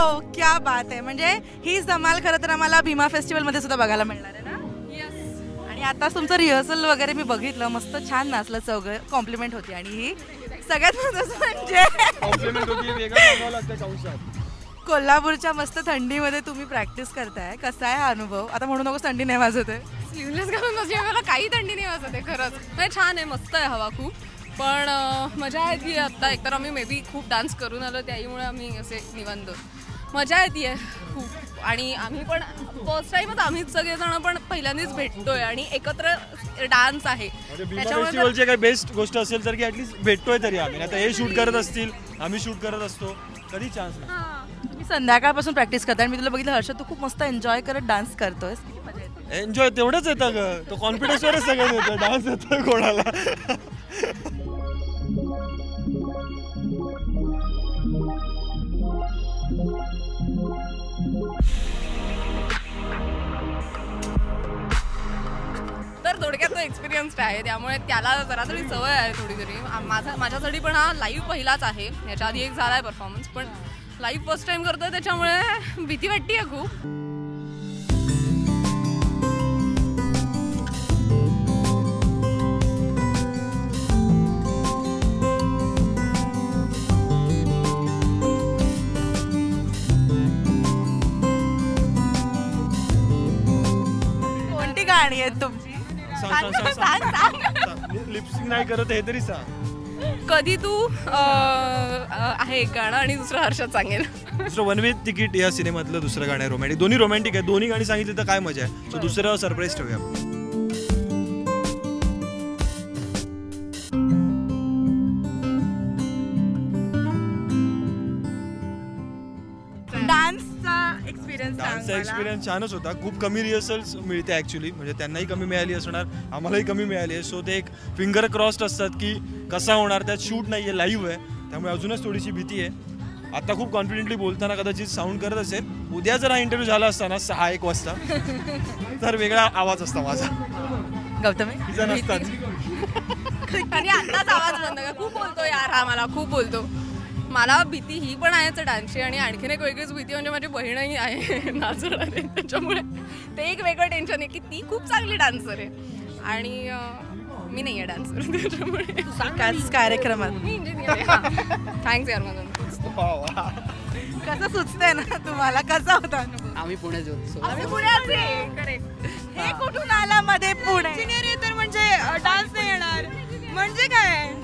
Wow, क्या बात आहे. म्हणजे हीच धमाल खरं तर आम्हाला भीमा फेस्टिवल मध्ये सुद्धा बघायला मिळणार आहे ना. येस. आणि आता तुमचं रिहर्सल वगैरे मी बघितलं, मस्त छान नाचलं चौघं, कॉम्प्लिमेंट होती. आणि ही सगळ्यात महत्त्वाचं म्हणजे कॉम्प्लिमेंट होती, वेगळं सांगावं लागतं कंसात. कोल्हापूरच्या मस्त थंडीमध्ये तुम्ही प्रॅक्टिस करताय, कसा आहे हा अनुभव? आता म्हणू नको थंडी नाही वाजत आहे. स्लीवलेस घालून म्हणजे मला काही थंडी नाही वाजत आहे खरंच. म्हणजे छान आहे, मस्त आहे हवा खूप. पण मजा येते आत्ता. एकतर आम्ही मे बी खूप डान्स करून आलो, त्यामुळे आम्ही असे निवांत मजा येते खूप. आणि आम्ही पण फर्स्ट टाइमच आम्हीच सगळेजण पण पहिल्यांदाच भेटतोय आणि एकत्र डान्स आहे. फेस्टिवलची काही बेस्ट गोष्ट असेल तर की ऍटलीस्ट भेटतोय तरी आम्ही. आता हे शूट करत असतील, आम्ही शूट करत असतो, कधी चान्स नाही. मी संध्याकाळपासून प्रॅक्टिस करते आणि मी तुला बघितलं हर्षद, तू खूप मस्त एन्जॉय करत डान्स करतोय. एन्जॉय तेवढंच येतं ग, तो कॉन्फिडन्सवरच सगळं येतं. डान्स येतो कोणाला. तर थोडक्यात तो एक्सपिरियन्स्ड आहे, त्यामुळे त्याला जरा तरी सवय आहे थोडी तरी. माझ्यासाठी पण हा लाईव्ह पहिलाच आहे. याच्या आधी एक झाला आहे परफॉर्मन्स, पण लाईव्ह फर्स्ट टाइम करतोय, त्याच्यामुळे भीती वाटते खूप. कोणती गाणी आहेत तुमची? लिपसिंग नाही करत हे तरी सांग. कधी तू आहे एक गाणं आणि दुसरं हर्षद सांगेल. दुसरं वन वे तिकीट या सिनेमातलं दुसरं गाणं आहे रोमॅन्टिक. दोन्ही रोमॅन्टिक आहे. दोन्ही गाणी सांगितली तर काय मजा आहे. सो दुसरं सरप्राईज ठेवूया. डान्सचा एक्सपिरियन्स छानच होता. खूप कमी रिहर्सल्स मिळते ॲक्च्युली, म्हणजे त्यांनाही कमी मिळाली असणार, आम्हालाही कमी मिळाली आहे. सो ते एक फिंगर क्रॉस्ड असतात की कसा होणार. त्यात शूट नाही आहे, लाईव्ह आहे, त्यामुळे अजूनच थोडीशी भीती आहे. आता खूप कॉन्फिडेंटली बोलताना कदाचित साऊंड करत असेल. उद्या जर हा इंटरव्ह्यू झाला असता ना 6-1 वाजता तर वेगळा आवाज असता माझा. गौतमी तिचा नसतात. आणि आताच आवाज बंद का. खूप बोलतो यार हा, मला खूप बोलतो. मला भीती ही पण आहेच डान्सची. आणि आणखीन एक वेगळीच भीती म्हणजे माझी बहीणही आहे नाचणार आहे, त्याच्यामुळे ते एक वेगळं टेन्शन आहे की ती खूप चांगली डान्सर आहे आणि मी नाही आहे डान्सर, त्याच्यामुळे कार्यक्रमात मी इंजिनियर आहे. थँक्स यार मधून. कसं सुचतंय ना तुम्हाला, कसा होता अनुभव? आम्ही पुण्यात होतो. आम्ही पुण्याचे. करेक्ट. हे कुठून आला मध्ये पुणे? इंजिनियर आहे तर म्हणजे डान्स नाही येणार म्हणजे काय?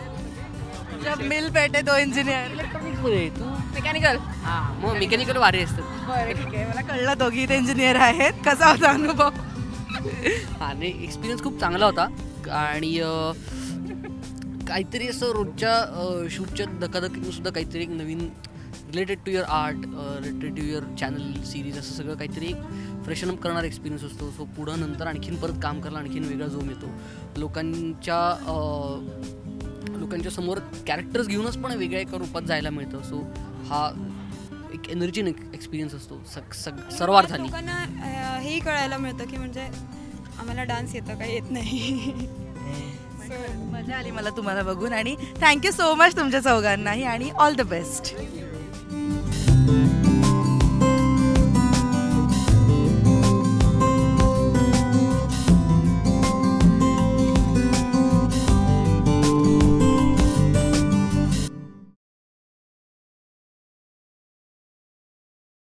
जब मिल पेटे तो इंजिनियर. इलेक्ट्रॉनिक्स मध्ये तू मेकॅनिकल. हा, मग मेकॅनिकल वारे असतात. बरं ठीक आहे, मला कळलं दोघी ते इंजिनियर आहेत. कसा होता अनुभव? हा नाही, एक्सपिरियन्स खूप चांगला होता. आणि काहीतरी असं रोजच्या शूटच्या धकाधकीतून सुद्धा काहीतरी एक नवीन related to your art, related to your channel series, असं सगळं काहीतरी एक फ्रेशन अप करणारा एक्सपिरियन्स असतो. सो पुढं नंतर आणखीन परत काम करायला आणखीन वेगळा जोम येतो. लोकांच्या समोर कॅरेक्टर्स घेऊनच पण वेगळ्या एका रूपात जायला मिळतं. सो हा एक एनर्जी एक्सपिरियन्स असतो सर्वार्थाने. लोकांना हेही कळायला मिळतं की म्हणजे आम्हाला डान्स येतं का येत नाही. मजा आली मला तुम्हाला बघून आणि थँक्यू सो मच तुमच्या चौघांनाही आणि ऑल द बेस्ट.